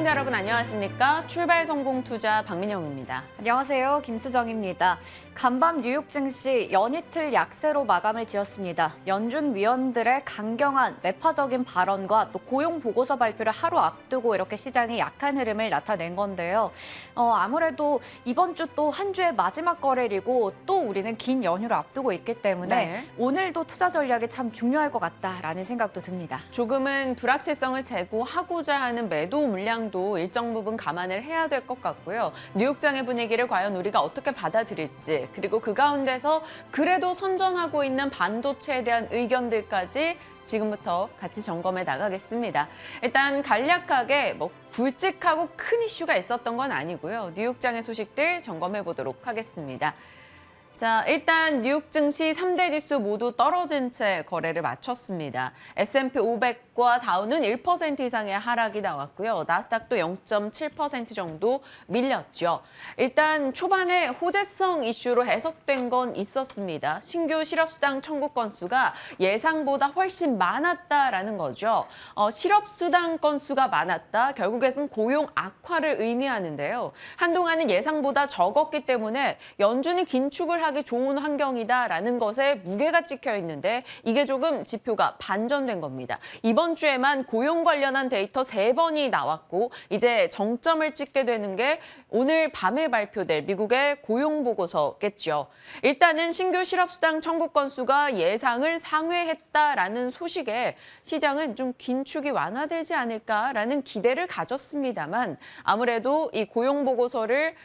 시청자 여러분 안녕하십니까? 출발 성공 투자 박민영입니다. 안녕하세요. 김수정입니다. 간밤 뉴욕 증시 연이틀 약세로 마감을 지었습니다. 연준 위원들의 강경한 매파적인 발언과 또 고용 보고서 발표를 하루 앞두고 이렇게 시장이 약한 흐름을 나타낸 건데요. 아무래도 이번 주 또 한 주의 마지막 거래일이고 또 우리는 긴 연휴를 앞두고 있기 때문에 오늘도 투자 전략이 참 중요할 것 같다라는 생각도 듭니다. 조금은 불확실성을 제고하고자 하는 매도 물량도 일정 부분 감안을 해야 될 것 같고요. 뉴욕장의 분위기를 과연 우리가 어떻게 받아들일지, 그리고 그 가운데서 그래도 선전하고 있는 반도체에 대한 의견들까지 지금부터 같이 점검해 나가겠습니다. 일단 간략하게 굵직하고 큰 이슈가 있었던 건 아니고요. 뉴욕장의 소식들 점검해 보도록 하겠습니다. 자, 일단 뉴욕 증시 3대 지수 모두 떨어진 채 거래를 마쳤습니다. S&P 500과 다우는 1% 이상의 하락이 나왔고요. 나스닥도 0.7% 정도 밀렸죠. 일단 초반에 호재성 이슈로 해석된 건 있었습니다. 신규 실업수당 청구 건수가 예상보다 훨씬 많았다라는 거죠. 실업수당 건수가 많았다. 결국에는 고용 악화를 의미하는데요. 한동안은 예상보다 적었기 때문에 연준이 긴축을 하기 좋은 환경이다라는 것에 무게가 찍혀 있는데 이게 조금 지표가 반전된 겁니다. 이번 주에만 고용 관련한 데이터 3번이 나왔고 이제 정점을 찍게 되는 게 오늘 밤에 발표될 미국의 고용 보고서겠죠. 일단은 신규 실업수당 청구 건수가 예상을 상회했다라는 소식에 시장은 좀 긴축이 완화되지 않을까라는 기대를 가졌습니다만 아무래도 이 고용 보고서를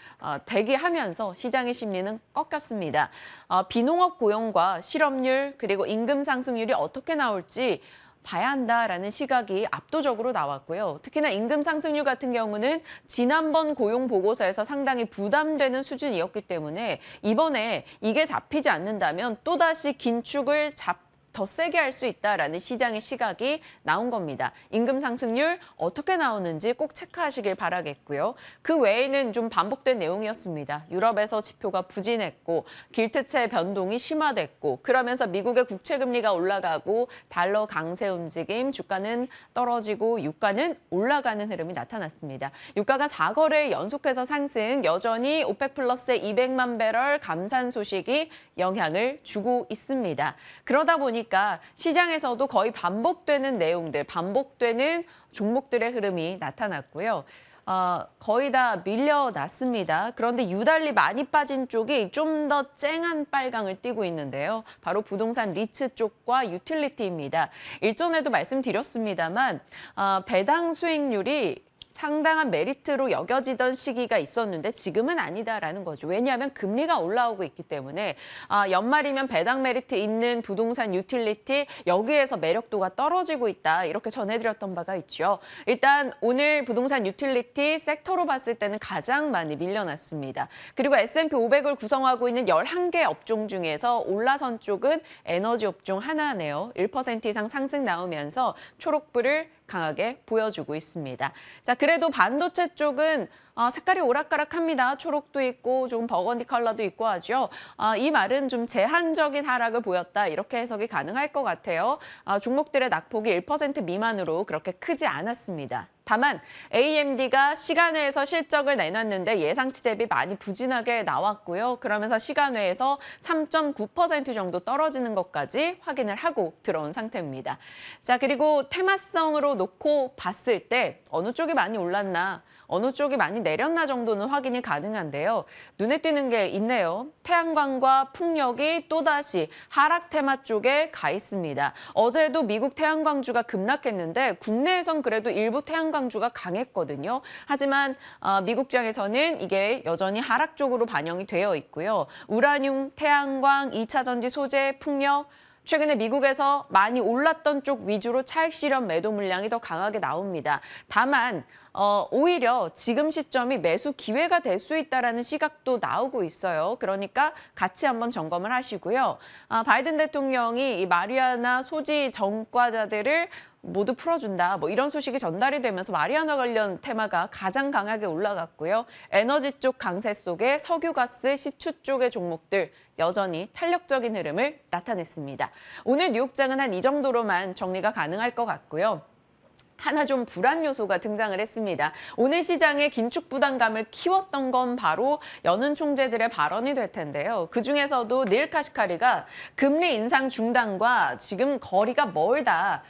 대기하면서 시장의 심리는 꺾였습니다. 비농업 고용과 실업률 그리고 임금 상승률이 어떻게 나올지 봐야 한다라는 시각이 압도적으로 나왔고요. 특히나 임금 상승률 같은 경우는 지난번 고용 보고서에서 상당히 부담되는 수준이었기 때문에 이번에 이게 잡히지 않는다면 또다시 긴축을 더 세게 할 수 있다라는 시장의 시각이 나온 겁니다. 임금 상승률 어떻게 나오는지 꼭 체크하시길 바라겠고요. 그 외에는 좀 반복된 내용이었습니다. 유럽에서 지표가 부진했고 길트체 변동이 심화됐고 그러면서 미국의 국채금리가 올라가고 달러 강세 움직임, 주가는 떨어지고 유가는 올라가는 흐름이 나타났습니다. 유가가 4거래일 연속해서 상승, 여전히 오펙 플러스의 200만 배럴 감산 소식이 영향을 주고 있습니다. 그러다 보니까 시장에서도 거의 반복되는 내용들, 반복되는 종목들의 흐름이 나타났고요. 거의 다 밀려났습니다. 그런데 유달리 많이 빠진 쪽이 좀 더 쨍한 빨강을 띠고 있는데요. 바로 부동산 리츠 쪽과 유틸리티입니다. 일전에도 말씀드렸습니다만 배당 수익률이 상당한 메리트로 여겨지던 시기가 있었는데 지금은 아니다라는 거죠. 왜냐하면 금리가 올라오고 있기 때문에 연말이면 배당 메리트 있는 부동산 유틸리티 여기에서 매력도가 떨어지고 있다. 이렇게 전해드렸던 바가 있죠. 일단 오늘 부동산 유틸리티 섹터로 봤을 때는 가장 많이 밀려났습니다. 그리고 S&P 500을 구성하고 있는 11개 업종 중에서 올라선 쪽은 에너지 업종 하나네요. 1% 이상 상승 나오면서 초록불을 강하게 보여주고 있습니다. 자, 그래도 반도체 쪽은 색깔이 오락가락합니다. 초록도 있고 좀 버건디 컬러도 있고 하죠. 이 말은 좀 제한적인 하락을 보였다. 이렇게 해석이 가능할 것 같아요. 종목들의 낙폭이 1% 미만으로 그렇게 크지 않았습니다. 다만 AMD가 시간외에서 실적을 내놨는데 예상치 대비 많이 부진하게 나왔고요. 그러면서 시간외에서 3.9% 정도 떨어지는 것까지 확인을 하고 들어온 상태입니다. 자, 그리고 테마성으로 놓고 봤을 때 어느 쪽이 많이 올랐나, 어느 쪽이 많이 내렸나 정도는 확인이 가능한데요. 눈에 띄는 게 있네요. 태양광과 풍력이 또다시 하락 테마 쪽에 가 있습니다. 어제도 미국 태양광주가 급락했는데 국내에선 그래도 일부 태양광주가 강했거든요. 하지만 미국장에서는 이게 여전히 하락 쪽으로 반영이 되어 있고요. 우라늄, 태양광, 2차 전지 소재, 풍력, 최근에 미국에서 많이 올랐던 쪽 위주로 차익 실현 매도 물량이 더 강하게 나옵니다. 다만 오히려 지금 시점이 매수 기회가 될 수 있다는 시각도 나오고 있어요. 그러니까 같이 한번 점검을 하시고요. 바이든 대통령이 이 마리아나 소지 전과자들을 모두 풀어준다. 이런 소식이 전달이 되면서 마리아나 관련 테마가 가장 강하게 올라갔고요. 에너지 쪽 강세 속에 석유, 가스, 시추 쪽의 종목들 여전히 탄력적인 흐름을 나타냈습니다. 오늘 뉴욕장은 한 이 정도로만 정리가 가능할 것 같고요. 하나 좀 불안 요소가 등장을 했습니다. 오늘 시장의 긴축 부담감을 키웠던 건 바로 연은 총재들의 발언이 될 텐데요. 그중에서도 닐 카시카리가 금리 인상 중단과 지금 거리가 멀다.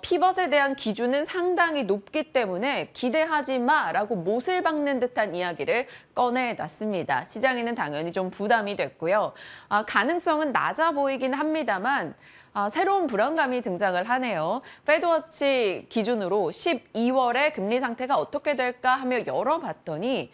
피벗에 대한 기준은 상당히 높기 때문에 기대하지 마라고 못을 박는 듯한 이야기를 꺼내놨습니다. 시장에는 당연히 좀 부담이 됐고요. 가능성은 낮아 보이긴 합니다만 새로운 불안감이 등장을 하네요. 페드워치 기준으로 12월에 금리 상태가 어떻게 될까 하며 열어봤더니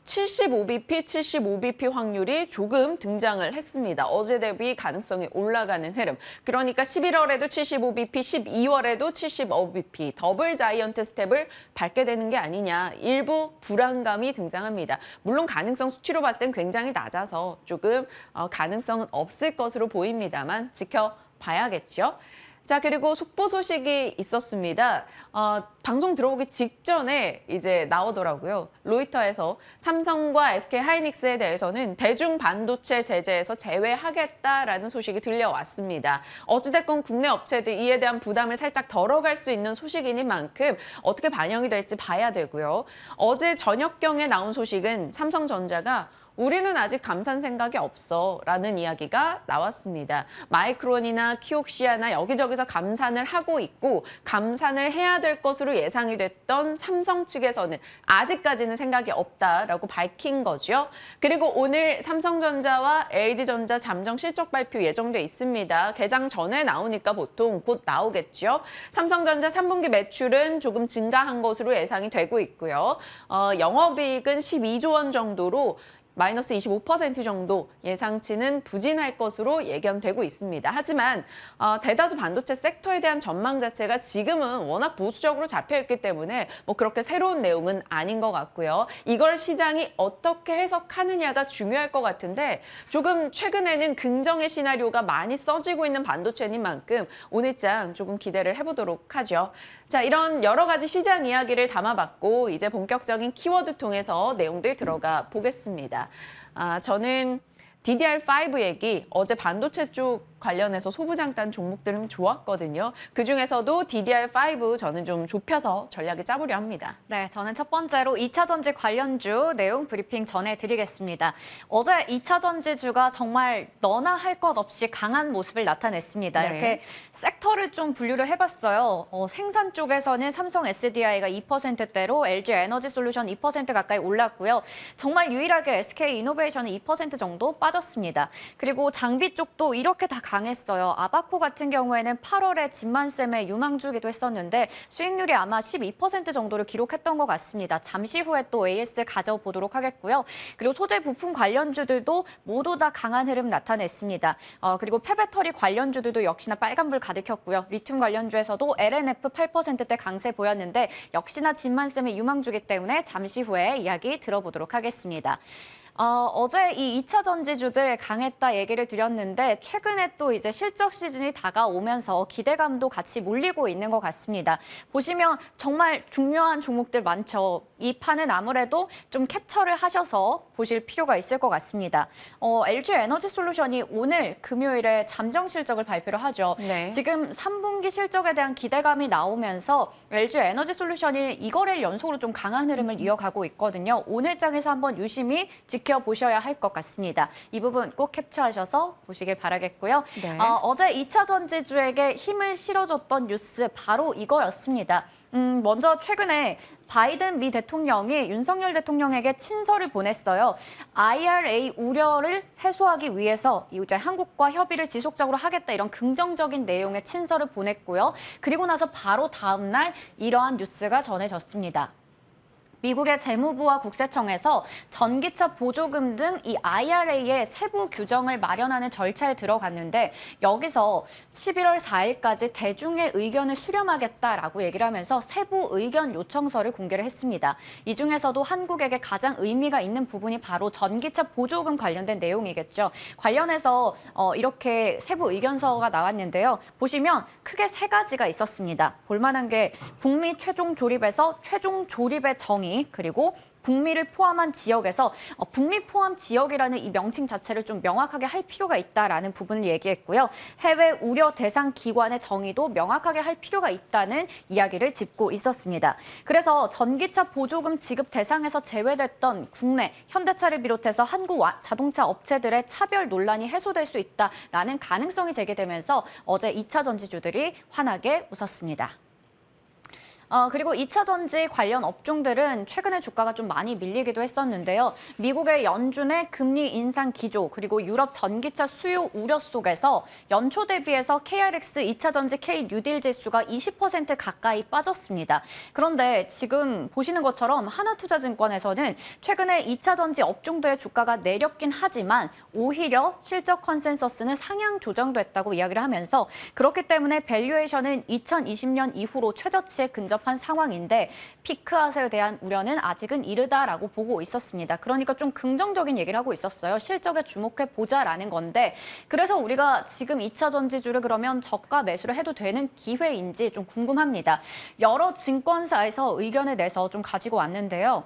75bp 확률이 조금 등장을 했습니다. 어제 대비 가능성이 올라가는 흐름. 그러니까 11월에도 75bp, 12월에도 75bp 더블 자이언트 스텝을 밟게 되는 게 아니냐. 일부 불안감이 등장합니다. 물론 가능성 수치로 봤을 땐 굉장히 낮아서 조금 가능성은 없을 것으로 보입니다만 지켜봐야겠죠. 자, 그리고 속보 소식이 있었습니다. 방송 들어오기 직전에 이제 나오더라고요. 로이터에서 삼성과 SK 하이닉스에 대해서는 대중 반도체 제재에서 제외하겠다라는 소식이 들려왔습니다. 어찌됐건 국내 업체들 이에 대한 부담을 살짝 덜어갈 수 있는 소식인 만큼 어떻게 반영이 될지 봐야 되고요. 어제 저녁경에 나온 소식은 삼성전자가 우리는 아직 감산 생각이 없어 라는 이야기가 나왔습니다. 마이크론이나 키옥시아나 여기저기서 감산을 하고 있고 감산을 해야 될 것으로 예상이 됐던 삼성 측에서는 아직까지는 생각이 없다라고 밝힌 거죠. 그리고 오늘 삼성전자와 LG전자 잠정 실적 발표 예정돼 있습니다. 개장 전에 나오니까 보통 곧 나오겠죠. 삼성전자 3분기 매출은 조금 증가한 것으로 예상이 되고 있고요. 영업이익은 12조 원 정도로 마이너스 25% 정도 예상치는 부진할 것으로 예견되고 있습니다. 하지만 대다수 반도체 섹터에 대한 전망 자체가 지금은 워낙 보수적으로 잡혀있기 때문에 뭐 그렇게 새로운 내용은 아닌 것 같고요. 이걸 시장이 어떻게 해석하느냐가 중요할 것 같은데 조금 최근에는 긍정의 시나리오가 많이 써지고 있는 반도체인 만큼 오늘장 조금 기대를 해보도록 하죠. 자, 이런 여러 가지 시장 이야기를 담아봤고 이제 본격적인 키워드 통해서 내용들 들어가 보겠습니다. 저는 DDR5 얘기, 어제 반도체 쪽 관련해서 소부장단 종목들은 좋았거든요. 그중에서도 DDR5 저는 좀 좁혀서 전략을 짜보려 합니다. 네, 저는 첫 번째로 2차 전지 관련주 내용 브리핑 전해드리겠습니다. 어제 2차 전지주가 정말 너나 할 것 없이 강한 모습을 나타냈습니다. 네. 이렇게 섹터를 좀 분류를 해봤어요. 생산 쪽에서는 삼성 SDI가 2%대로 LG 에너지 솔루션 2% 가까이 올랐고요. 정말 유일하게 SK 이노베이션은 2% 정도 빠졌습니다. 그리고 장비 쪽도 이렇게 다 강했어요. 아바코 같은 경우에는 8월에 진만쌤의 유망주기도 했었는데 수익률이 아마 12% 정도를 기록했던 것 같습니다. 잠시 후에 또 AS 가져보도록 하겠고요. 그리고 소재 부품 관련주들도 모두 다 강한 흐름 나타냈습니다. 그리고 폐배터리 관련주들도 역시나 빨간불 가득했고요. 리튬 관련주에서도 LNF 8%대 강세 보였는데 역시나 진만쌤의 유망주기 때문에 잠시 후에 이야기 들어보도록 하겠습니다. 어제 이 2차 전지주들 강했다 얘기를 드렸는데 최근에 또 이제 실적 시즌이 다가오면서 기대감도 같이 몰리고 있는 것 같습니다. 보시면 정말 중요한 종목들 많죠. 이 판은 아무래도 좀 캡처를 하셔서 보실 필요가 있을 것 같습니다. LG 에너지 솔루션이 오늘 금요일에 잠정 실적을 발표를 하죠. 네. 지금 3분기 실적에 대한 기대감이 나오면서 LG 에너지 솔루션이 이거래일 연속으로 좀 강한 흐름을 이어가고 있거든요. 오늘 장에서 한번 유심히 지켜보셔야 할 것 같습니다. 이 부분 꼭 캡처하셔서 보시길 바라겠고요. 네. 어제 2차 전지주에게 힘을 실어줬던 뉴스 바로 이거였습니다. 먼저 최근에 바이든 미 대통령이 윤석열 대통령에게 친서를 보냈어요. IRA 우려를 해소하기 위해서 이제 한국과 협의를 지속적으로 하겠다 이런 긍정적인 내용의 친서를 보냈고요. 그리고 나서 바로 다음 날 이러한 뉴스가 전해졌습니다. 미국의 재무부와 국세청에서 전기차 보조금 등 이 IRA의 세부 규정을 마련하는 절차에 들어갔는데 여기서 11월 4일까지 대중의 의견을 수렴하겠다라고 얘기를 하면서 세부 의견 요청서를 공개를 했습니다. 이 중에서도 한국에게 가장 의미가 있는 부분이 바로 전기차 보조금 관련된 내용이겠죠. 관련해서 이렇게 세부 의견서가 나왔는데요. 보시면 크게 세 가지가 있었습니다. 볼만한 게 북미 최종 조립에서 최종 조립의 정의, 북미 그리고 북미를 포함한 지역에서 북미 포함 지역이라는 이 명칭 자체를 좀 명확하게 할 필요가 있다라는 부분을 얘기했고요. 해외 우려 대상 기관의 정의도 명확하게 할 필요가 있다는 이야기를 짚고 있었습니다. 그래서 전기차 보조금 지급 대상에서 제외됐던 국내 현대차를 비롯해서 한국 자동차 업체들의 차별 논란이 해소될 수 있다라는 가능성이 제기되면서 어제 2차 전지주들이 환하게 웃었습니다. 그리고 2차 전지 관련 업종들은 최근에 주가가 좀 많이 밀리기도 했었는데요. 미국의 연준의 금리 인상 기조 그리고 유럽 전기차 수요 우려 속에서 연초 대비해서 KRX 2차 전지 K 뉴딜 지수가 20% 가까이 빠졌습니다. 그런데 지금 보시는 것처럼 하나투자증권에서는 최근에 2차 전지 업종들의 주가가 내렸긴 하지만 오히려 실적 컨센서스는 상향 조정됐다고 이야기를 하면서 그렇기 때문에 밸류에이션은 2020년 이후로 최저치에 근접한 상황인데 피크아웃에 대한 우려는 아직은 이르다라고 보고 있었습니다. 그러니까 좀 긍정적인 얘기를 하고 있었어요. 실적에 주목해 보자라는 건데 그래서 우리가 지금 2차 전지주를 그러면 저가 매수를 해도 되는 기회인지 좀 궁금합니다. 여러 증권사에서 의견을 내서 좀 가지고 왔는데요.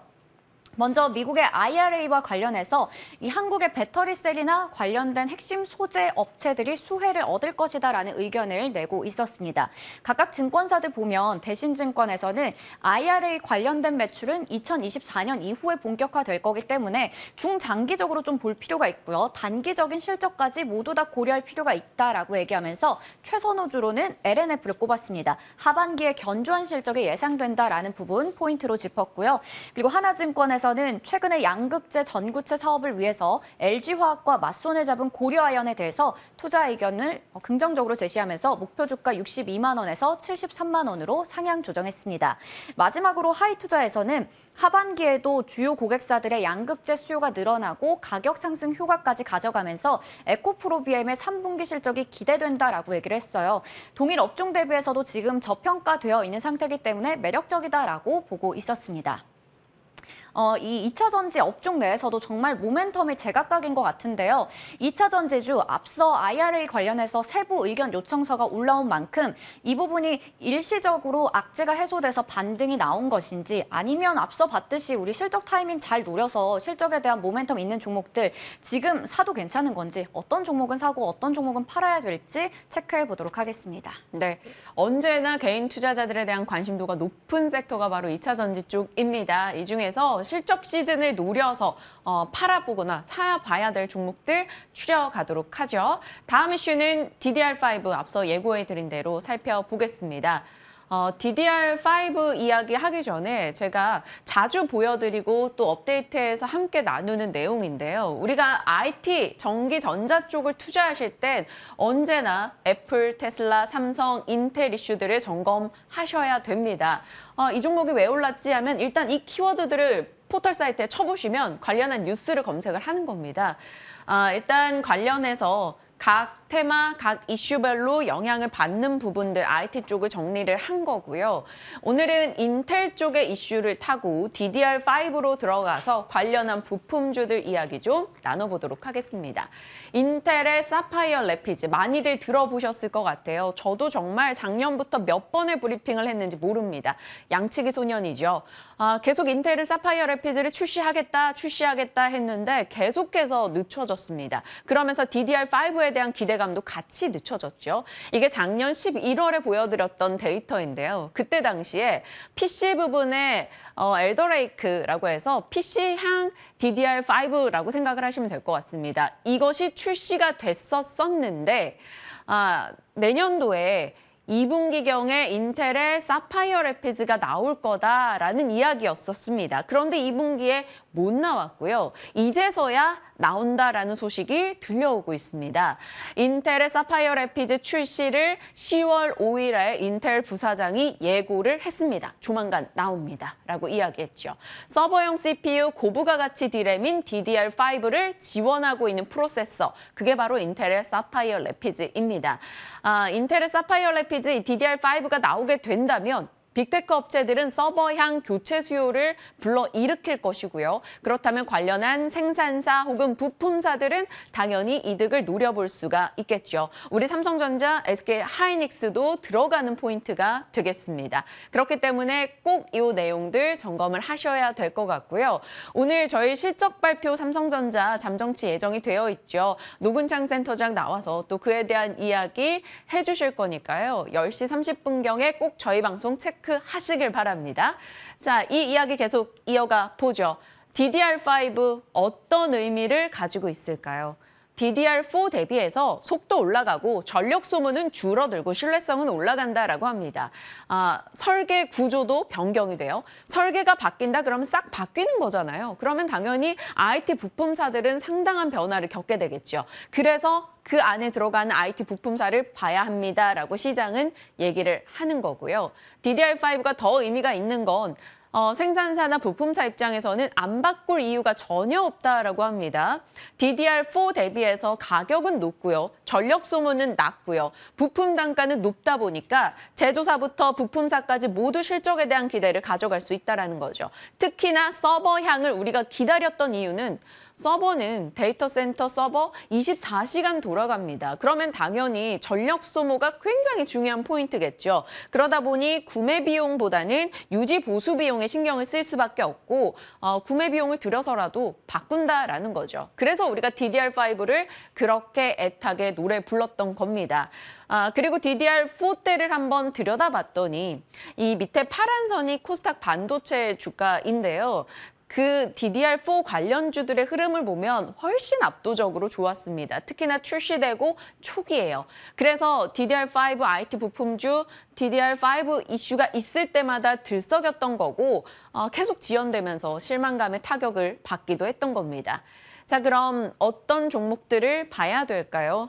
먼저 미국의 IRA와 관련해서 이 한국의 배터리셀이나 관련된 핵심 소재 업체들이 수혜를 얻을 것이다라는 의견을 내고 있었습니다. 각각 증권사들 보면 대신증권에서는 IRA 관련된 매출은 2024년 이후에 본격화될 거기 때문에 중장기적으로 좀 볼 필요가 있고요. 단기적인 실적까지 모두 다 고려할 필요가 있다라고 얘기하면서 최선호주로는 LNF를 꼽았습니다. 하반기에 견조한 실적이 예상된다라는 부분 포인트로 짚었고요. 그리고 하나증권에서 는 최근에 양극재 전구체 사업을 위해서 LG화학과 맞손을 잡은 고려아연에 대해서 투자 의견을 긍정적으로 제시하면서 목표 주가 62만 원에서 73만 원으로 상향 조정했습니다. 마지막으로 하이투자에서는 하반기에도 주요 고객사들의 양극재 수요가 늘어나고 가격 상승 효과까지 가져가면서 에코프로비엠의 3분기 실적이 기대된다라고 얘기를 했어요. 동일 업종 대비해서도 지금 저평가되어 있는 상태이기 때문에 매력적이다라고 보고 있었습니다. 이 2차 전지 업종 내에서도 정말 모멘텀이 제각각인 것 같은데요. 2차 전지주 앞서 IRA 관련해서 세부 의견 요청서가 올라온 만큼 이 부분이 일시적으로 악재가 해소돼서 반등이 나온 것인지 아니면 앞서 봤듯이 우리 실적 타이밍 잘 노려서 실적에 대한 모멘텀 있는 종목들 지금 사도 괜찮은 건지 어떤 종목은 사고 어떤 종목은 팔아야 될지 체크해 보도록 하겠습니다. 네, 언제나 개인 투자자들에 대한 관심도가 높은 섹터가 바로 2차 전지 쪽입니다. 이 중에서 실적 시즌을 노려서 팔아보거나 사봐야 될 종목들 추려가도록 하죠. 다음 이슈는 DDR5 앞서 예고해드린 대로 살펴보겠습니다. DDR5 이야기 하기 전에 제가 자주 보여드리고 또 업데이트해서 함께 나누는 내용인데요. 우리가 IT, 전기, 전자 쪽을 투자하실 땐 언제나 애플, 테슬라, 삼성, 인텔 이슈들을 점검하셔야 됩니다. 이 종목이 왜 올랐지 하면 일단 이 키워드들을 포털 사이트에 쳐보시면 관련한 뉴스를 검색을 하는 겁니다. 일단 관련해서 각 테마, 각 이슈별로 영향을 받는 부분들 IT 쪽을 정리를 한 거고요. 오늘은 인텔 쪽의 이슈를 타고 DDR5로 들어가서 관련한 부품주들 이야기 좀 나눠보도록 하겠습니다. 인텔의 사파이어 래피즈 많이들 들어보셨을 것 같아요. 저도 정말 작년부터 몇 번의 브리핑을 했는지 모릅니다. 양치기 소년이죠. 계속 인텔을 사파이어 래피즈를 출시하겠다 했는데 계속해서 늦춰졌습니다. 그러면서 DDR5에 대한 기대감도 같이 늦춰졌죠. 이게 작년 11월에 보여드렸던 데이터인데요. 그때 당시에 PC 부분에 엘더레이크라고 해서 PC향 DDR5라고 생각을 하시면 될 것 같습니다. 이것이 출시가 됐었는데 내년도에 2분기경에 인텔의 사파이어 래피즈가 나올 거다라는 이야기였었습니다. 그런데 2분기에 못 나왔고요. 이제서야 나온다라는 소식이 들려오고 있습니다. 인텔의 사파이어 래피즈 출시를 10월 5일에 인텔 부사장이 예고를 했습니다. 조만간 나옵니다. 라고 이야기했죠. 서버용 CPU 고부가 가치 D램인 DDR5를 지원하고 있는 프로세서, 그게 바로 인텔의 사파이어 래피즈입니다. 인텔의 사파이어 래피즈 DDR5가 나오게 된다면 빅테크 업체들은 서버향 교체 수요를 불러일으킬 것이고요. 그렇다면 관련한 생산사 혹은 부품사들은 당연히 이득을 노려볼 수가 있겠죠. 우리 삼성전자, SK 하이닉스도 들어가는 포인트가 되겠습니다. 그렇기 때문에 꼭 이 내용들 점검을 하셔야 될 것 같고요. 오늘 저희 실적 발표 삼성전자 잠정치 예정이 되어 있죠. 노근창 센터장 나와서 또 그에 대한 이야기 해주실 거니까요. 10시 30분경에 꼭 저희 방송 체크하시길 바랍니다. 자, 이 이야기 계속 이어가 보죠. DDR5 어떤 의미를 가지고 있을까요? DDR4 대비해서 속도 올라가고 전력 소모는 줄어들고 신뢰성은 올라간다라고 합니다. 설계 구조도 변경이 돼요. 설계가 바뀐다 그러면 싹 바뀌는 거잖아요. 그러면 당연히 IT 부품사들은 상당한 변화를 겪게 되겠죠. 그래서 그 안에 들어가는 IT 부품사를 봐야 합니다라고 시장은 얘기를 하는 거고요. DDR5가 더 의미가 있는 건 생산사나 부품사 입장에서는 안 바꿀 이유가 전혀 없다라고 합니다. DDR4 대비해서 가격은 높고요. 전력 소모는 낮고요. 부품 단가는 높다 보니까 제조사부터 부품사까지 모두 실적에 대한 기대를 가져갈 수 있다는 거죠. 특히나 서버향을 우리가 기다렸던 이유는 서버는 데이터 센터 서버 24시간 돌아갑니다. 그러면 당연히 전력 소모가 굉장히 중요한 포인트겠죠. 그러다 보니 구매 비용보다는 유지 보수 비용에 신경을 쓸 수밖에 없고 구매 비용을 들여서라도 바꾼다라는 거죠. 그래서 우리가 DDR5를 그렇게 애타게 노래 불렀던 겁니다. 그리고 DDR4 때를 한번 들여다봤더니 이 밑에 파란 선이 코스닥 반도체 주가인데요. 그 DDR4 관련주들의 흐름을 보면 훨씬 압도적으로 좋았습니다. 특히나 출시되고 초기예요. 그래서 DDR5 IT 부품주, DDR5 이슈가 있을 때마다 들썩였던 거고 계속 지연되면서 실망감의 타격을 받기도 했던 겁니다. 자, 그럼 어떤 종목들을 봐야 될까요?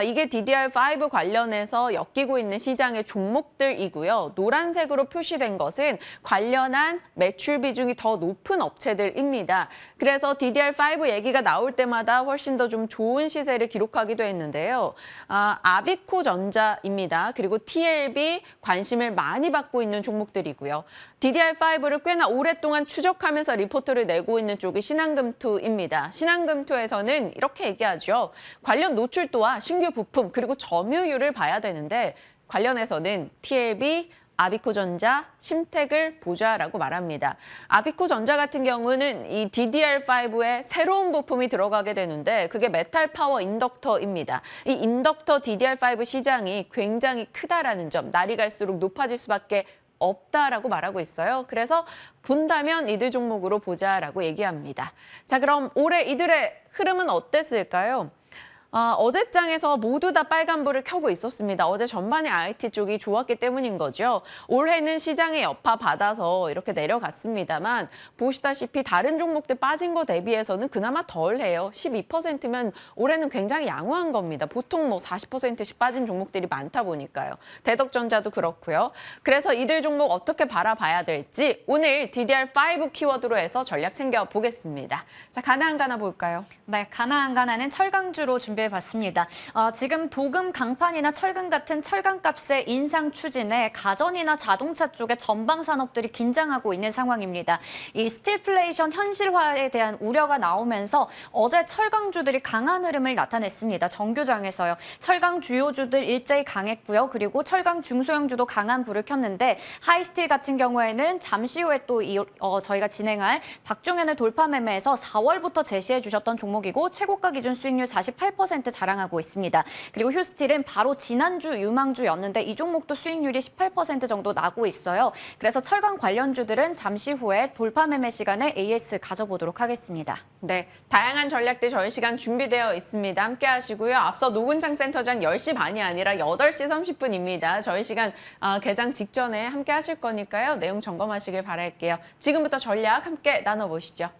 이게 DDR5 관련해서 엮이고 있는 시장의 종목들이고요. 노란색으로 표시된 것은 관련한 매출 비중이 더 높은 업체들입니다. 그래서 DDR5 얘기가 나올 때마다 훨씬 더 좀 좋은 시세를 기록하기도 했는데요. 아비코 전자입니다. 그리고 TLB 관심을 많이 받고 있는 종목들이고요. DDR5를 꽤나 오랫동안 추적하면서 리포트를 내고 있는 쪽이 신한금투입니다. 신한금투에서는 이렇게 얘기하죠. 관련 노출도와 신규 부품 그리고 점유율을 봐야 되는데 관련해서는 TLB, 아비코전자, 심텍을 보자라고 말합니다. 아비코전자 같은 경우는 이 DDR5에 새로운 부품이 들어가게 되는데 그게 메탈 파워 인덕터입니다. 이 인덕터 DDR5 시장이 굉장히 크다라는 점, 날이 갈수록 높아질 수밖에 없다라고 말하고 있어요. 그래서 본다면 이들 종목으로 보자라고 얘기합니다. 자, 그럼 올해 이들의 흐름은 어땠을까요? 어제장에서 모두 다 빨간불을 켜고 있었습니다. 어제 전반에 IT 쪽이 좋았기 때문인 거죠. 올해는 시장의 여파 받아서 이렇게 내려갔습니다만 보시다시피 다른 종목들 빠진 거 대비해서는 그나마 덜해요. 12%면 올해는 굉장히 양호한 겁니다. 보통 뭐 40%씩 빠진 종목들이 많다 보니까요. 대덕전자도 그렇고요. 그래서 이들 종목 어떻게 바라봐야 될지 오늘 DDR5 키워드로 해서 전략 챙겨보겠습니다. 자, 가나안가나 볼까요? 네, 가나안가나는 철강주로 준비해봤습니다. 지금 도금, 강판이나 철근 같은 철강값의 인상 추진에 가전이나 자동차 쪽의 전방 산업들이 긴장하고 있는 상황입니다. 이 스틸플레이션 현실화에 대한 우려가 나오면서 어제 철강주들이 강한 흐름을 나타냈습니다. 정규장에서요. 철강 주요주들 일제히 강했고요. 그리고 철강 중소형주도 강한 불을 켰는데 하이스틸 같은 경우에는 잠시 후에 또 저희가 진행할 박종현의 돌파 매매에서 4월부터 제시해 주셨던 종목이고 최고가 기준 수익률 48% 자랑하고 있습니다. 그리고 휴스틸은 바로 지난주 유망주였는데 이 종목도 수익률이 18% 정도 나고 있어요. 그래서 철강 관련주들은 잠시 후에 돌파 매매 시간에 AS 가져보도록 하겠습니다. 네, 다양한 전략들 저희 시간 준비되어 있습니다. 함께 하시고요. 앞서 노근창 센터장 10시 반이 아니라 8시 30분입니다. 저희 시간 개장 직전에 함께 하실 거니까요. 내용 점검하시길 바랄게요. 지금부터 전략 함께 나눠보시죠.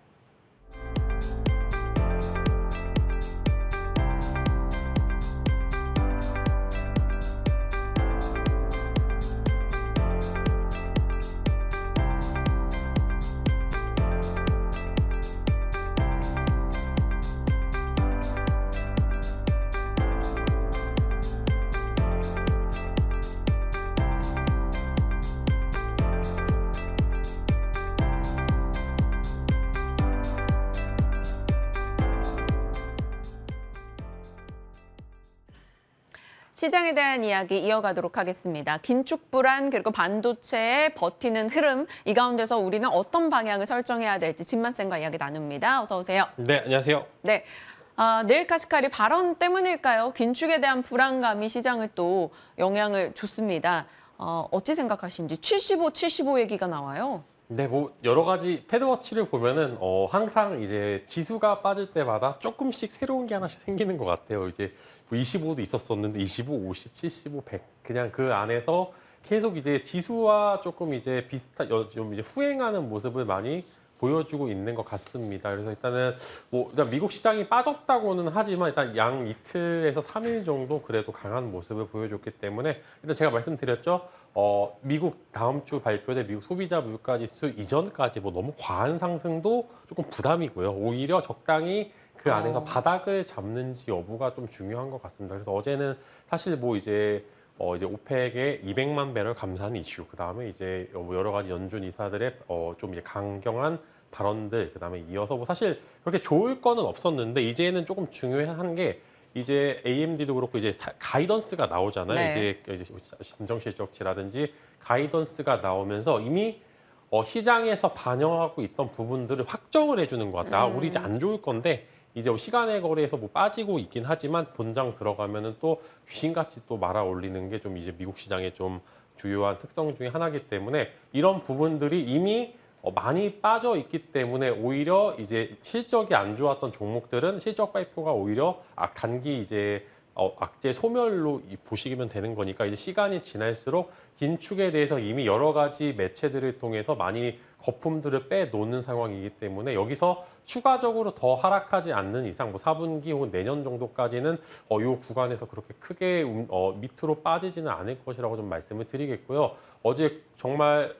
시장에 대한 이야기 이어가도록 하겠습니다. 긴축 불안 그리고 반도체의 버티는 흐름 이 가운데서 우리는 어떤 방향을 설정해야 될지 진만쌤과 이야기 나눕니다. 어서 오세요. 네, 안녕하세요. 네. 네일 카시카리 발언 때문일까요? 긴축에 대한 불안감이 시장을 또 영향을 줬습니다. 어찌 생각하시는지 75 얘기가 나와요. 네, 뭐 여러 가지 테드워치를 보면은 항상 이제 지수가 빠질 때마다 조금씩 새로운 게 하나씩 생기는 것 같아요. 이제 뭐 25도 있었었는데 25, 50, 75, 100 그냥 그 안에서 계속 이제 지수와 조금 이제 비슷한 좀 이제 후행하는 모습을 많이 보여주고 있는 것 같습니다. 그래서 일단은 뭐 일단 미국 시장이 빠졌다고는 하지만 일단 양 이틀에서 3일 정도 그래도 강한 모습을 보여줬기 때문에 일단 제가 말씀드렸죠. 미국 다음 주 발표된 미국 소비자 물가지수 이전까지 뭐 너무 과한 상승도 조금 부담이고요. 오히려 적당히 그 안에서 바닥을 잡는지 여부가 좀 중요한 것 같습니다. 그래서 어제는 사실 뭐 이제 오펙의 200만 배럴 감산 이슈, 그 다음에 이제 여러 가지 연준 이사들의 좀 이제 강경한 발언들, 그 다음에 이어서 뭐 사실 그렇게 좋을 거는 없었는데 이제는 조금 중요한 게 이제 AMD도 그렇고 이제 가이던스가 나오잖아요. 네. 이제 잠정실적치라든지 가이던스가 나오면서 이미 시장에서 반영하고 있던 부분들을 확정을 해주는 것 같다. 우리 이제 안 좋을 건데 이제 시간의 거리에서 뭐 빠지고 있긴 하지만 본장 들어가면은 또 귀신같이 또 말아 올리는 게 좀 이제 미국 시장의 좀 주요한 특성 중에 하나이기 때문에 이런 부분들이 이미 많이 빠져 있기 때문에 오히려 이제 실적이 안 좋았던 종목들은 실적 발표가 오히려 단기 이제 악재 소멸로 보시면 되는 거니까 이제 시간이 지날수록 긴축에 대해서 이미 여러 가지 매체들을 통해서 많이 거품들을 빼놓는 상황이기 때문에 여기서 추가적으로 더 하락하지 않는 이상 뭐 4분기 혹은 내년 정도까지는 이 구간에서 그렇게 크게 밑으로 빠지지는 않을 것이라고 좀 말씀을 드리겠고요. 어제 정말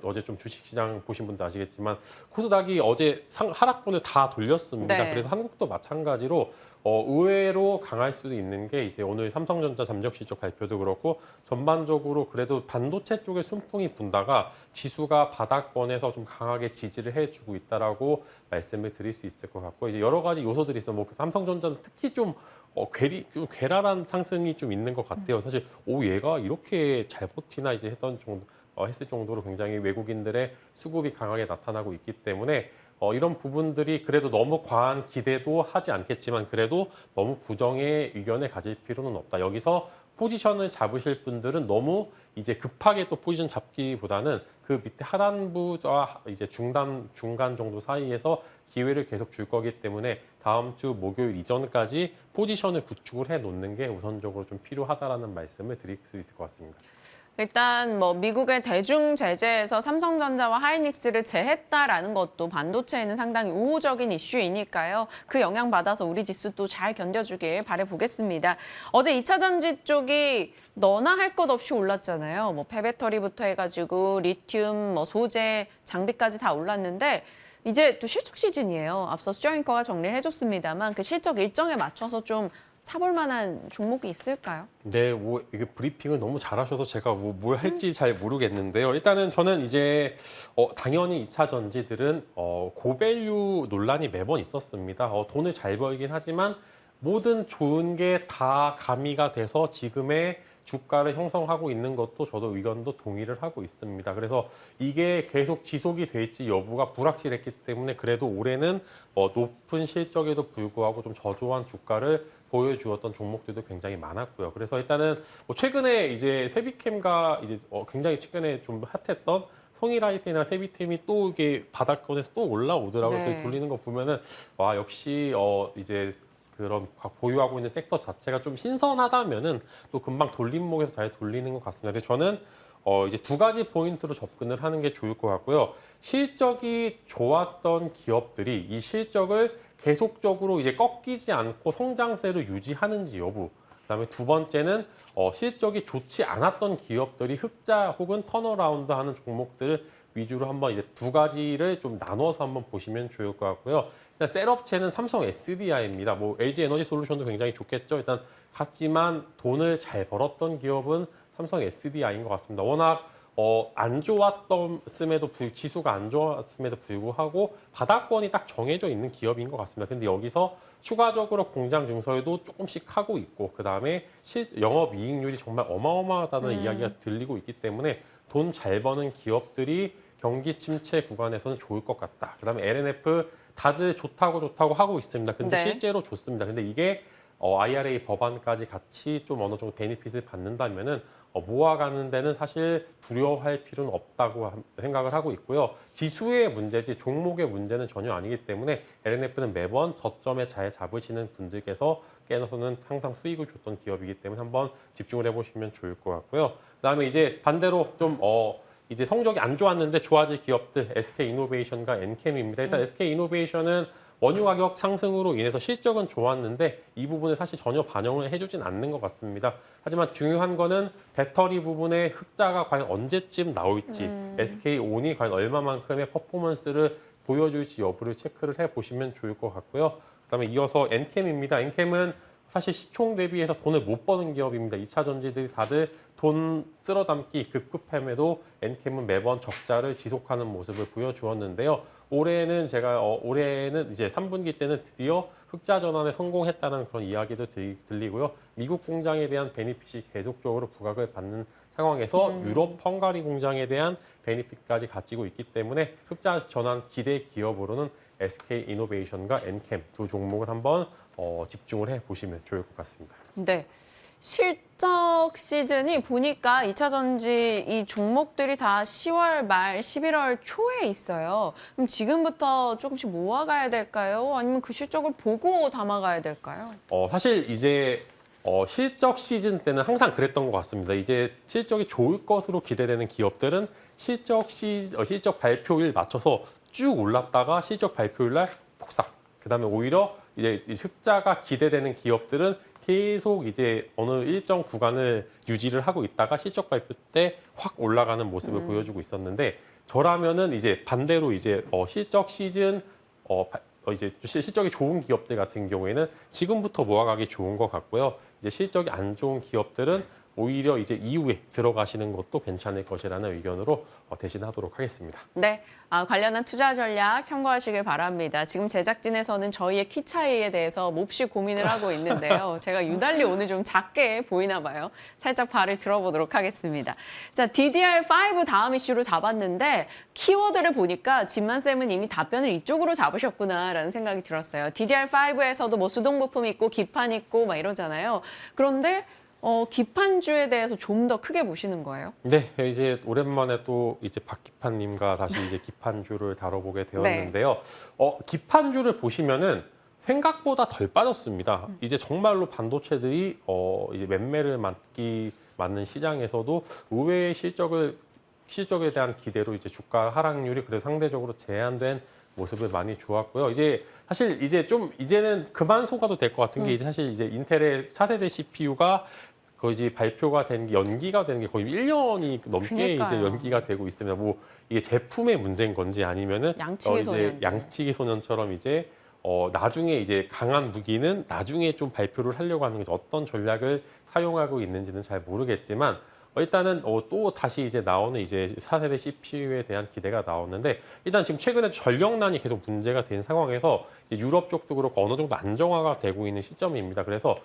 어제 좀 주식시장 보신 분도 아시겠지만 코스닥이 어제 하락분을 다 돌렸습니다. 네. 그래서 한국도 마찬가지로 의외로 강할 수도 있는 게 이제 오늘 삼성전자 잠적실적 발표도 그렇고 전반적으로 그래도 반도체 쪽에 순풍이 분다가 지수가 바닥권에서 좀 강하게 지지를 해주고 있다라고 말씀을 드릴 수 있을 것 같고 이제 여러 가지 요소들이 있어 뭐 삼성전자는 특히 좀 괴랄한 상승이 좀 있는 것 같아요. 사실 얘가 이렇게 잘 버티나 이제 했을 정도로 굉장히 외국인들의 수급이 강하게 나타나고 있기 때문에 이런 부분들이 그래도 너무 과한 기대도 하지 않겠지만 그래도 너무 부정의 의견을 가질 필요는 없다. 여기서 포지션을 잡으실 분들은 너무 이제 급하게 또 포지션 잡기보다는 그 밑에 하단부와 이제 중간 정도 사이에서 기회를 계속 줄 거기 때문에 다음 주 목요일 이전까지 포지션을 구축을 해 놓는 게 우선적으로 좀 필요하다라는 말씀을 드릴 수 있을 것 같습니다. 일단 뭐 미국의 대중 제재에서 삼성전자와 하이닉스를 제했다라는 것도 반도체에는 상당히 우호적인 이슈이니까요. 그 영향 받아서 우리 지수도 잘 견뎌주길 바라보겠습니다. 어제 2차 전지 쪽이 너나 할 것 없이 올랐잖아요. 뭐 폐배터리부터 해가지고 리튬, 뭐 소재, 장비까지 다 올랐는데 이제 또 실적 시즌이에요. 앞서 수정앵커가 정리를 해줬습니다만 그 실적 일정에 맞춰서 좀 사볼 만한 종목이 있을까요? 네, 뭐 이게 브리핑을 너무 잘하셔서 제가 뭘 할지 잘 모르겠는데요. 일단은 저는 이제 당연히 2차 전지들은 고밸류 논란이 매번 있었습니다. 돈을 잘 벌긴 하지만 모든 좋은 게 다 가미가 돼서 지금의 주가를 형성하고 있는 것도 저도 의견도 동의를 하고 있습니다. 그래서 이게 계속 지속이 될지 여부가 불확실했기 때문에 그래도 올해는 높은 실적에도 불구하고 좀 저조한 주가를 보여주었던 종목들도 굉장히 많았고요. 그래서 일단은 뭐 최근에 이제 세비캠과 이제 굉장히 최근에 좀 핫했던 성일아이템이나 세비템이 또 이게 바닥권에서 또 올라오더라고요. 네. 돌리는 거 보면은 와 역시 이제 그런 보유하고 있는 섹터 자체가 좀 신선하다면은 또 금방 돌림목에서 잘 돌리는 것 같습니다. 그래서 저는 이제 두 가지 포인트로 접근을 하는 게 좋을 것 같고요. 실적이 좋았던 기업들이 이 실적을 계속적으로 이제 꺾이지 않고 성장세를 유지하는지 여부. 그다음에 두 번째는 실적이 좋지 않았던 기업들이 흑자 혹은 턴어라운드 하는 종목들을 위주로 한번 이제 두 가지를 좀 나눠서 한번 보시면 좋을 것 같고요. 일단 셀업체는 삼성 SDI입니다. 뭐 LG 에너지 솔루션도 굉장히 좋겠죠. 일단 같지만 돈을 잘 벌었던 기업은 삼성 SDI인 것 같습니다. 워낙 안 좋았음에도 지수가 안 좋았음에도 불구하고 바닥권이 딱 정해져 있는 기업인 것 같습니다. 근데 여기서 추가적으로 공장 증설도 조금씩 하고 있고 그다음에 영업이익률이 정말 어마어마하다는 이야기가 들리고 있기 때문에 돈 잘 버는 기업들이 경기 침체 구간에서는 좋을 것 같다. 그다음에 LNF 다들 좋다고 하고 있습니다. 근데 네. 실제로 좋습니다. 근데 이게 IRA 법안까지 같이 좀 어느 정도 베니핏을 받는다면은 모아가는 데는 사실 두려워할 필요는 없다고 생각을 하고 있고요. 지수의 문제지 종목의 문제는 전혀 아니기 때문에 LNF는 매번 저점에 잘 잡으시는 분들께서 깨서는 항상 수익을 줬던 기업이기 때문에 한번 집중을 해보시면 좋을 것 같고요. 그다음에 이제 반대로 좀 이제 성적이 안 좋았는데 좋아질 기업들 SK이노베이션과 엔캠입니다. 일단 SK이노베이션은 원유 가격 상승으로 인해서 실적은 좋았는데 이 부분을 사실 전혀 반영을 해주진 않는 것 같습니다. 하지만 중요한 거는 배터리 부분의 흑자가 과연 언제쯤 나올지 SK온이 과연 얼마만큼의 퍼포먼스를 보여줄지 여부를 체크를 해보시면 좋을 것 같고요. 그다음에 이어서 엔캠입니다. 엔캠은 사실 시총 대비해서 돈을 못 버는 기업입니다. 2차 전지들이 다들 돈 쓸어 담기 급급함에도 엔캠은 매번 적자를 지속하는 모습을 보여주었는데요. 올해는 올해는 이제 3분기 때는 드디어 흑자 전환에 성공했다는 그런 이야기도 들리고요. 미국 공장에 대한 베니핏이 계속적으로 부각을 받는 상황에서 유럽 헝가리 공장에 대한 베니핏까지 가지고 있기 때문에 흑자 전환 기대 기업으로는 SK이노베이션과 엔캠 두 종목을 한번 집중을 해보시면 좋을 것 같습니다. 네. 실적 시즌이 보니까 2차 전지 이 종목들이 다 10월 말, 11월 초에 있어요. 그럼 지금부터 조금씩 모아가야 될까요? 아니면 그 실적을 보고 담아가야 될까요? 사실 이제 실적 시즌 때는 항상 그랬던 것 같습니다. 이제 실적이 좋을 것으로 기대되는 기업들은 실적 발표일 맞춰서 쭉 올랐다가 실적 발표일 날 폭삭. 그다음에 오히려 이제 흑자가 기대되는 기업들은 계속 이제 어느 일정 구간을 유지를 하고 있다가 실적 발표 때 확 올라가는 모습을 보여주고 있었는데 저라면은 이제 반대로 이제 실적 시즌 이제 실적이 좋은 기업들 같은 경우에는 지금부터 모아가기 좋은 것 같고요. 이제 실적이 안 좋은 기업들은 오히려 이제 이후에 들어가시는 것도 괜찮을 것이라는 의견으로 대신하도록 하겠습니다. 네, 관련한 투자 전략 참고하시길 바랍니다. 지금 제작진에서는 저희의 키 차이에 대해서 몹시 고민을 하고 있는데요. 제가 유달리 오늘 좀 작게 보이나 봐요. 살짝 발을 들어보도록 하겠습니다. 자, DDR5 다음 이슈로 잡았는데 키워드를 보니까 진만쌤은 이미 답변을 이쪽으로 잡으셨구나라는 생각이 들었어요. DDR5에서도 뭐 수동 부품 있고 기판 있고 막 이러잖아요. 그런데 기판주에 대해서 좀 더 크게 보시는 거예요? 네, 이제 오랜만에 또 이제 박기판님과 다시 이제 기판주를 다뤄보게 되었는데요. 기판주를 보시면은 생각보다 덜 빠졌습니다. 이제 정말로 반도체들이 이제 매매를 맞는 시장에서도 의외의 실적에 대한 기대로 이제 주가 하락률이 그래도 상대적으로 제한된 모습을 많이 좋았고요. 이제 사실 이제는 그만 속아도 될 것 같은 게 이제 사실 이제 인텔의 차세대 CPU가 거의 이제 발표가 연기가 되는 게 거의 1년이 넘게 그러니까요. 이제 연기가 되고 있습니다. 뭐 이게 제품의 문제인 건지 아니면은 양치기 소년. 양치기 소년처럼 이제 나중에 이제 강한 무기는 나중에 좀 발표를 하려고 하는 거죠. 어떤 전략을 사용하고 있는지는 잘 모르겠지만 일단은 또 다시 이제 나오는 이제 4세대 CPU에 대한 기대가 나오는데 일단 지금 최근에 전력난이 계속 문제가 된 상황에서 이제 유럽 쪽도 그렇고 어느 정도 안정화가 되고 있는 시점입니다. 그래서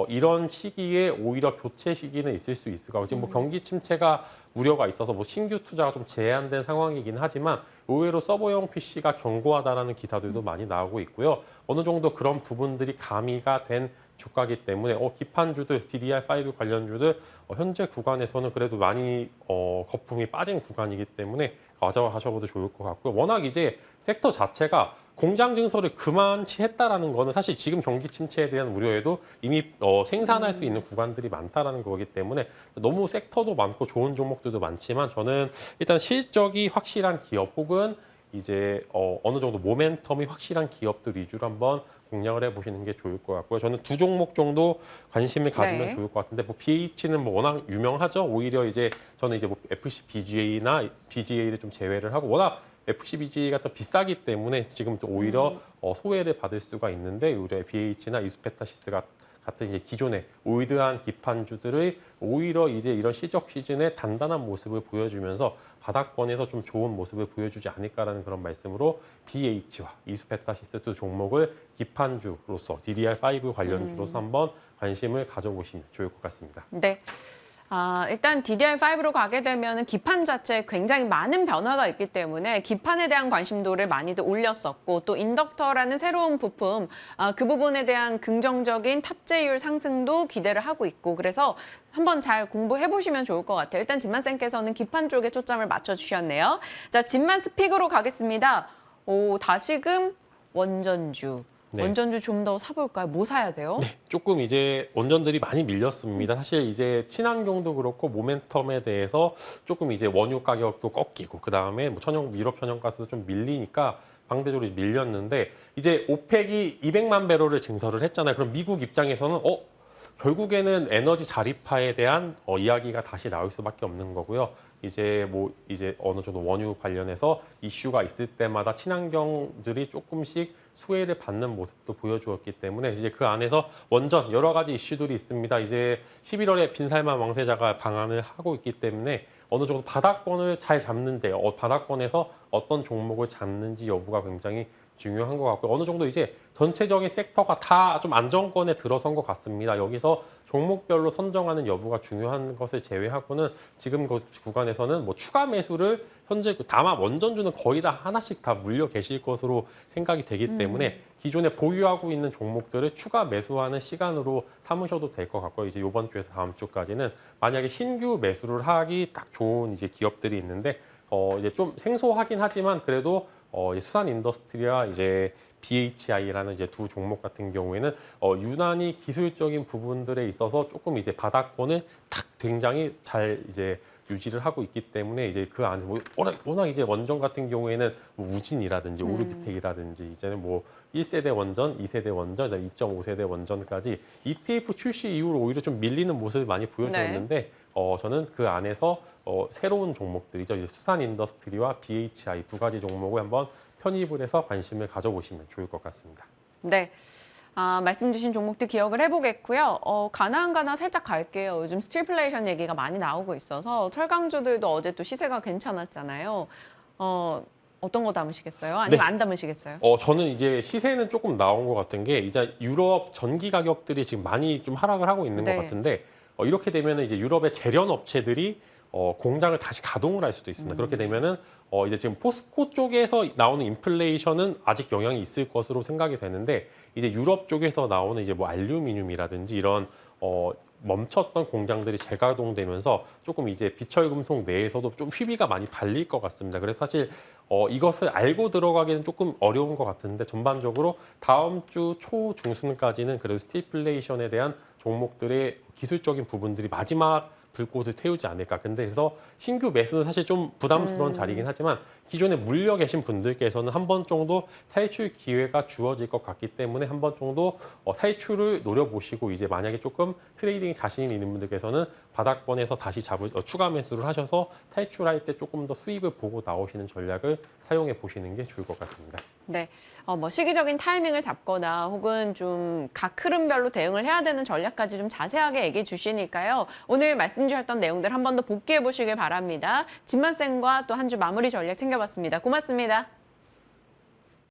이런 시기에 오히려 교체 시기는 있을 수 있을 거고 지금 뭐 경기 침체가 우려가 있어서 뭐 신규 투자가 좀 제한된 상황이긴 하지만 의외로 서버용 PC가 견고하다라는 기사들도 많이 나오고 있고요. 어느 정도 그런 부분들이 가미가 된 주가기 때문에 기판주들, DDR5 관련주들 현재 구간에서는 그래도 많이 거품이 빠진 구간이기 때문에 가져가셔도 좋을 것 같고요. 워낙 이제 섹터 자체가 공장 증설을 그만치 했다라는 거는 사실 지금 경기 침체에 대한 우려에도 이미 생산할 수 있는 구간들이 많다라는 거기 때문에 너무 섹터도 많고 좋은 종목들도 많지만 저는 일단 실적이 확실한 기업 혹은 이제 어느 정도 모멘텀이 확실한 기업들 위주로 한번 공략을 해보시는 게 좋을 것 같고요. 저는 두 종목 정도 관심을 가지면 네. 좋을 것 같은데 뭐 BH는 뭐 워낙 유명하죠. 오히려 이제 저는 이제 뭐 FCBGA나 BGA를 좀 제외를 하고 워낙 FCBGA가 또 비싸기 때문에 지금 또 오히려 소외를 받을 수가 있는데 우리 BH나 이수페타시스 같은 이제 기존의 올드한 기판주들의 오히려 이제 이런 시적 시즌에 단단한 모습을 보여주면서 바닥권에서 좀 좋은 모습을 보여주지 않을까라는 그런 말씀으로 BH와 이수페타시스 두 종목을 기판주로서 DDR5 관련주로서 한번 관심을 가져보시면 좋을 것 같습니다. 네. 일단 DDR5로 가게 되면 기판 자체에 굉장히 많은 변화가 있기 때문에 기판에 대한 관심도를 많이들 올렸었고 또 인덕터라는 새로운 부품, 그 부분에 대한 긍정적인 탑재율 상승도 기대를 하고 있고 그래서 한번 잘 공부해 보시면 좋을 것 같아요. 일단 진만쌤께서는 기판 쪽에 초점을 맞춰주셨네요. 자, 진만 스픽으로 가겠습니다. 다시금 원전주. 네. 원전주 좀 더 사볼까요? 뭐 사야 돼요? 네, 조금 이제 원전들이 많이 밀렸습니다. 사실 이제 친환경도 그렇고 모멘텀에 대해서 조금 이제 원유 가격도 꺾이고 그 다음에 뭐 유럽 천연가스도 좀 밀리니까 방대적으로 밀렸는데 이제 오펙이 200만 배럴을 증설을 했잖아요. 그럼 미국 입장에서는 결국에는 에너지 자립화에 대한 이야기가 다시 나올 수밖에 없는 거고요. 이제 어느 정도 원유 관련해서 이슈가 있을 때마다 친환경들이 조금씩 수혜를 받는 모습도 보여주었기 때문에 이제 그 안에서 원전 여러 가지 이슈들이 있습니다. 이제 11월에 빈살만 왕세자가 방한을 하고 있기 때문에 어느 정도 바닥권을 잘 잡는데 바닥권에서 어떤 종목을 잡는지 여부가 굉장히 중요한 것 같고 어느 정도 이제 전체적인 섹터가 다 좀 안정권에 들어선 것 같습니다. 여기서 종목별로 선정하는 여부가 중요한 것을 제외하고는 지금 그 구간에서는 뭐 추가 매수를 현재 다만 원전주는 거의 다 하나씩 다 물려 계실 것으로 생각이 되기 때문에 기존에 보유하고 있는 종목들을 추가 매수하는 시간으로 삼으셔도 될 것 같고요. 이제 이번 주에서 다음 주까지는 만약에 신규 매수를 하기 딱 좋은 이제 기업들이 있는데 이제 좀 생소하긴 하지만 그래도 수산 인더스트리와 이제 BHI라는 이제 두 종목 같은 경우에는 유난히 기술적인 부분들에 있어서 조금 이제 바닥권을 딱 굉장히 잘 이제 유지를 하고 있기 때문에 이제 그 안에 워낙 이제 원전 같은 경우에는 뭐 우진이라든지 오르비텍이라든지 이제는 뭐 1세대 원전, 2세대 원전, 2.5세대 원전까지 ETF 출시 이후로 오히려 좀 밀리는 모습을 많이 보여줬는데 저는 그 안에서 새로운 종목들이죠. 이제 수산 인더스트리와 BHI 두 가지 종목을 한번 편입을 해서 관심을 가져보시면 좋을 것 같습니다. 네. 말씀 주신 종목들 기억을 해보겠고요. 가나 살짝 갈게요. 요즘 스틸플레이션 얘기가 많이 나오고 있어서 철강주들도 어제 또 시세가 괜찮았잖아요. 어떤 거 담으시겠어요? 아니면 네. 안 담으시겠어요? 저는 이제 시세는 조금 나온 것 같은 게 이제 유럽 전기 가격들이 지금 많이 좀 하락을 하고 있는 네. 것 같은데 이렇게 되면 이제 유럽의 재련 업체들이 공장을 다시 가동을 할 수도 있습니다. 그렇게 되면은 이제 지금 포스코 쪽에서 나오는 인플레이션은 아직 영향이 있을 것으로 생각이 되는데 이제 유럽 쪽에서 나오는 이제 뭐 알루미늄이라든지 이런 멈췄던 공장들이 재가동되면서 조금 이제 비철금속 내에서도 좀 희비가 많이 발릴 것 같습니다. 그래서 사실 이것을 알고 들어가기는 조금 어려운 것 같은데 전반적으로 다음 주 초 중순까지는 그래도 스틸플레이션에 대한 종목들의 기술적인 부분들이 마지막 불꽃을 태우지 않을까. 근데 그래서 신규 매수는 사실 좀 부담스러운 자리이긴 하지만 기존에 물려 계신 분들께서는 한 번 정도 탈출 기회가 주어질 것 같기 때문에 한 번 정도 탈출을 노려보시고 이제 만약에 조금 트레이딩 자신이 있는 분들께서는 바닥권에서 다시 추가 매수를 하셔서 탈출할 때 조금 더 수익을 보고 나오시는 전략을 사용해 보시는 게 좋을 것 같습니다. 네. 뭐 시기적인 타이밍을 잡거나 혹은 좀 각 흐름별로 대응을 해야 되는 전략까지 좀 자세하게 얘기해 주시니까요. 오늘 말씀 주셨던 내용들 한 번 더 복기해 보시길 바랍니다. 진만쌤과 또 한 주 마무리 전략 챙겨봤습니다. 고맙습니다.